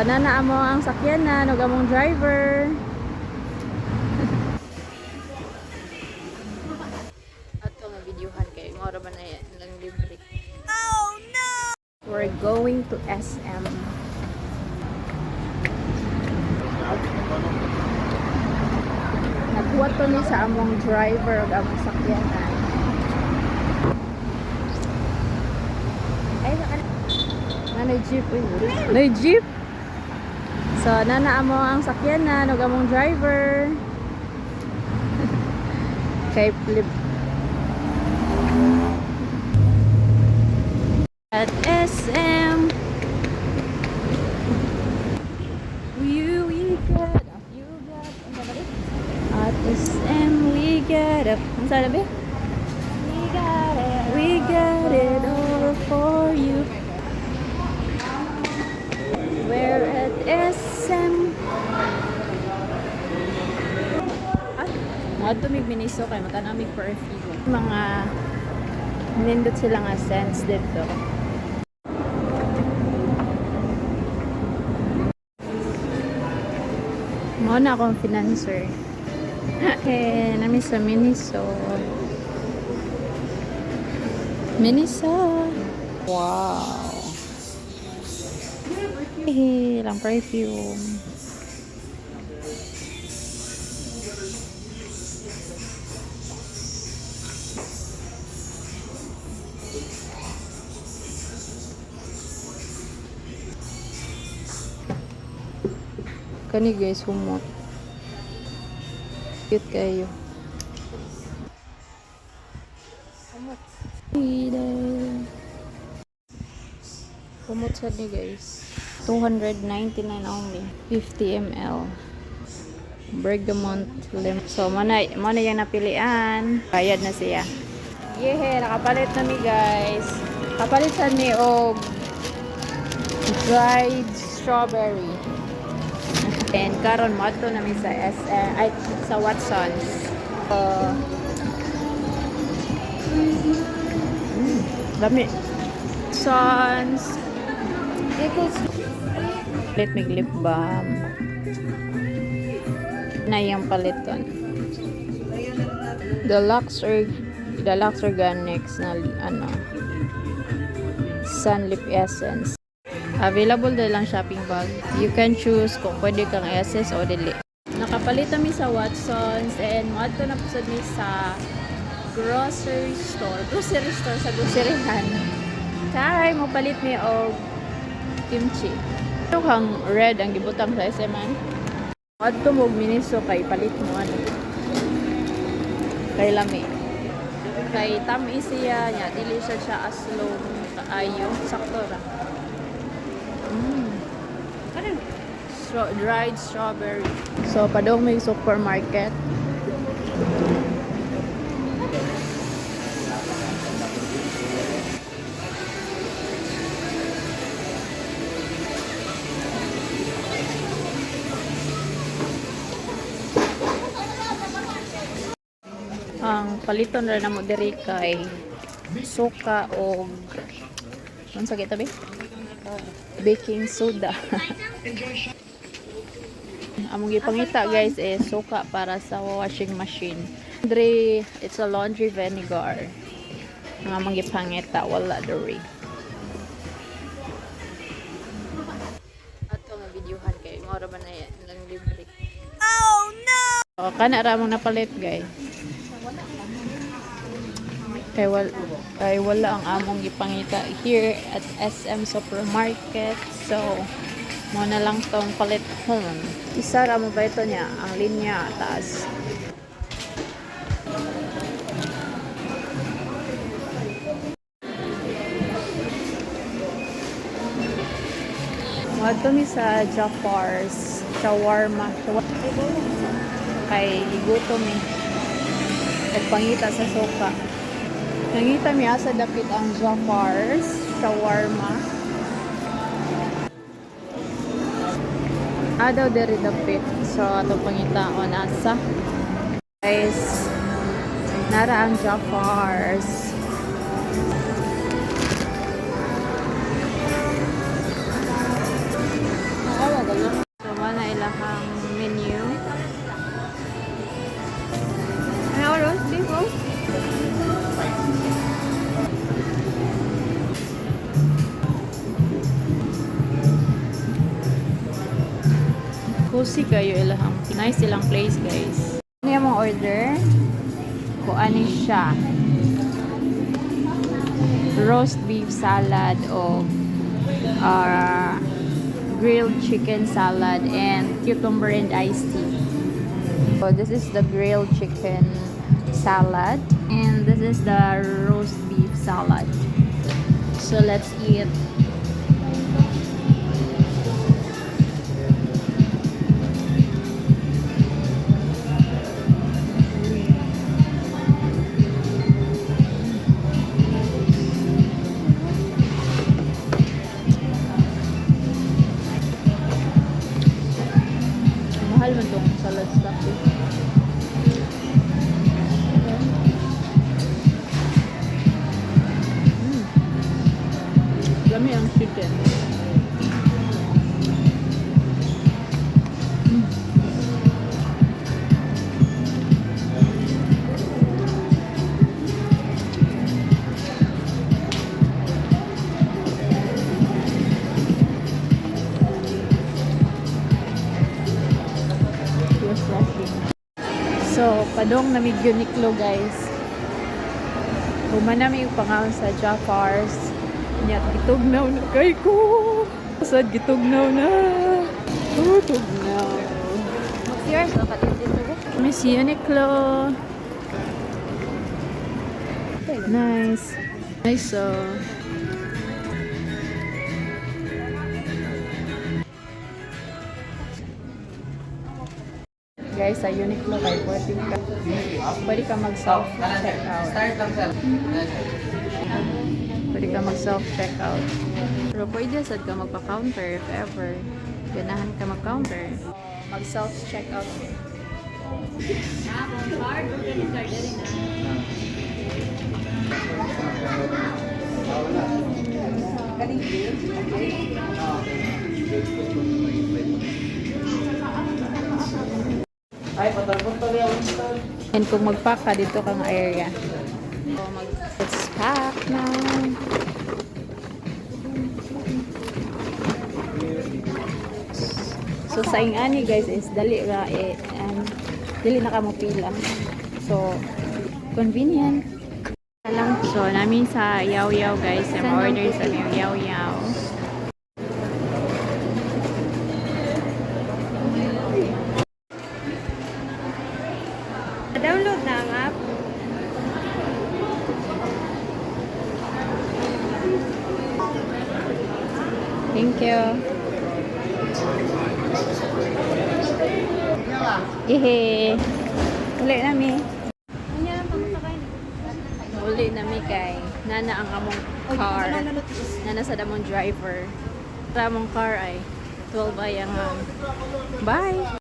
Nanaa mo ang sakyanan, huwag among driver. Ato nga videohan kayo. Mga ba na yan? Lang libre. Oh no! We're going to SM. Nagkuha to ni sa among driver huwag among sakyanan. Ay, nanay jeep. Nanay jeep? So, nanaa mo ang sakyanan, huwag among driver. Kay flip. At SM. We got up, you got. At SM, we got up. Ang sabi? We got it all for you. We're at SM. Mga tumig miniso kayo, matanamig perfume. Mga nindot sila nga scents dito. Mga na akong financer. Namin sa Miniso. Miniso. Wow. Lang perfume. Kani guys, humot. Cute kayo. Humot. Humot sa ni guys. 299 only. 50 ml. Bergamot lemon. So, mana yung napilian. Bayad na siya. Yeah, nakapalit na mi guys. Kapalit sa ni og dried strawberry. And karon mo ato namin sa SM ay sa Watsons. Dami. Watsons. Palit mig lip balm. Na yung paliton. Deluxe Organics na ano. Sun Lip Essence. Available na lang shopping bag. You can choose kung pwede kang SS o dili. Nakapalit kami sa Watsons and mato na po sa grocery store. Grocery store sa groceryhan. Kay mo palit mi og kimchi. Ito kang red ang gibutang sa SM. Mato mo Miniso kay palit mo ano. Kay lami. Kay tamis siya nya dili siya aslong kaayo sakto ra. Dried strawberry. So, padong may supermarket. Ang paliton rin na mo diri kay suka o ano sa kita ba? Baking soda. Among gipangita guys suka para sa washing machine. Laundry, it's a laundry vinegar. Ang among gipangita wala diri. Ato nga videohan kay mga ba na yan lang libre. Oh no. So, kana ra mong napalit guys. Kay wala ang among gipangita here at SM Supermarket. So mo na lang tong palit home. Isa ra mo ba ito niya ang linya taas. Mo mi sa Jafar's shawarma. Kay gutom mi. Nagpangita sa soka. Nangita mi asa dapit ang Jafar's shawarma. Daw diri dapit. So ato pangitaon asa. Guys, nara ang Jafar's. Cozy kayo ilahang. Nice ilang place, guys. Ano yung mga order? Kung ano siya. Roast beef salad o grilled chicken salad and cucumber and iced tea. So this is the grilled chicken salad and this is the roast beef salad. So let's eat. Mahal man tong salad stuff eh. Lami ang chicken. So, padong namig Uniqlo guys. Human namin yung pangawon sa Jaffars. Nya gitugnaw na kay ko. Sad gitugnaw na. Oh, tugnaw. What's yours? Miss Uniqlo. Nice. Nice so. Guys, sa Uniqlo kay pwede ka mag-self checkout. Pwede ka mag-self checkout. Pero pwede sad ka magpa-counter if ever ganahan ka mag-counter. Mag-self checkout. And kung mag-pack ka dito kang area. So, let's pack na. So, sa ingani guys is dali ra dali na ka mo pila. So, convenient. So, namin sa yaw-yaw guys. Sa order sa yaw-yaw. Download na ang app. Thank you. Ihe. Uli nami. Uli nami kay nana ang among car. Nana sa damong driver. Sa among car ay 12 ay ang bye.